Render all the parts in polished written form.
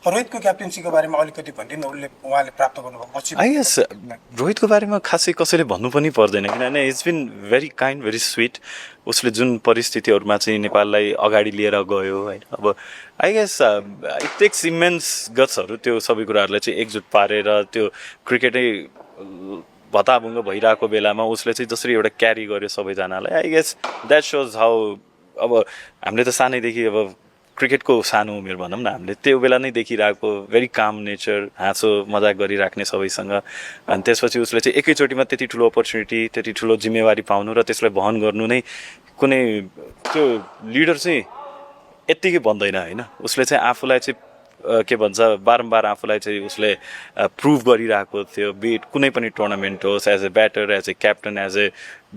रोहितको क्याप्टेन्सीको बारेमा अलिकति भनिदिनु उहाँले प्राप्त गर्नुभएको पछि आई गेस रोहितको बारेमा खासै कसैले भन्नु पनि पर्दैन किनभने it's been very kind very sweet उसले जुन परिस्थितिहरूमा चाहिँ नेपाललाई अगाडि लिएर गयो होइन अब I guess it takes immense गट्सहरू त्यो सबै कुराहरूलाई चाहिँ एकजुट पारेर त्यो क्रिकेटै भताभुङ्ग भइरहेको बेलामा उसले चाहिँ जसरी एउटा क्यारी गर्यो सबैजनालाई I guess that shows how अब हामीले त सानैदेखि अब क्रिकेटको सानो उमेर भनौँ न हामीले त्यो बेला नै देखिरहेको भेरी काम नेचर हाँसो मजाक गरिराख्ने सबैसँग अनि त्यसपछि उसले चाहिँ एकैचोटिमा त्यति ठुलो अपर्च्युनिटी त्यति ठुलो जिम्मेवारी पाउनु र त्यसलाई वहन गर्नु नै कुनै त्यो लिडर चाहिँ यत्तिकै भन्दैन होइन उसले चाहिँ आफूलाई चाहिँ के भन्छ बारम्बार आफूलाई चाहिँ उसले प्रुभ गरिरहेको थियो बिट कुनै पनि टुर्नामेन्ट होस् as a batter as a captain as a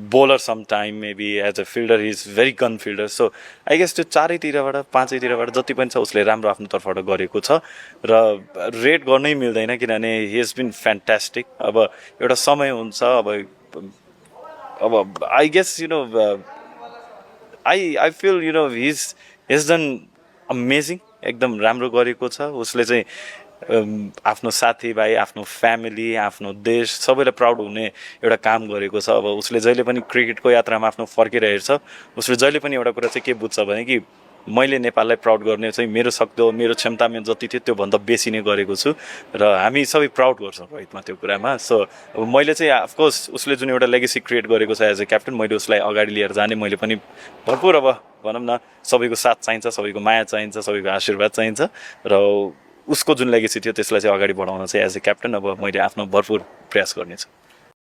bowler some time maybe as a fielder he is very gun fielder so I guess त्यो चारैतिरबाट पाँचैतिरबाट जति पनि छ उसले राम्रो आफ्नो तर्फबाट गरेको छ र रेट गर्नै मिल्दैन किनभने हि इज बिन फ्यान्टास्टिक अब एउटा समय हुन्छ अब I guess you know I feel you know he is done amazing एकदम राम्रो गरेको छ उसले चाहिँ आफ्नो साथीभाइ आफ्नो फ्यामिली आफ्नो देश सबैलाई प्राउड हुने एउटा काम गरेको छ अब उसले जहिले पनि क्रिकेटको यात्रामा आफ्नो फर्केर हेर्छ उसले जहिले पनि एउटा कुरा चाहिँ के बुझ्छ भने कि मैले नेपाललाई प्राउड गर्ने चाहिँ मेरो सक्दो मेरो क्षमतामा जति थियो त्योभन्दा बेसी नै गरेको छु र हामी सबै प्राउड गर्छौँ रोहितमा त्यो कुरामा सो अब मैले चाहिँ अफकोर्स उसले जुन एउटा लेगेसी क्रिएट गरेको छ एज ए क्याप्टन मैले उसलाई अगाडि लिएर जाने मैले पनि भरपुर अब भनौँ न सबैको साथ चाहिन्छ सबैको माया चाहिन्छ सबैको आशीर्वाद चाहिन्छ र उसको जुन लेगेसी थियो त्यसलाई चाहिँ अगाडि बढाउन चाहिँ एज ए क्याप्टन अब मैले आफ्नो भरपुर प्रयास गर्नेछु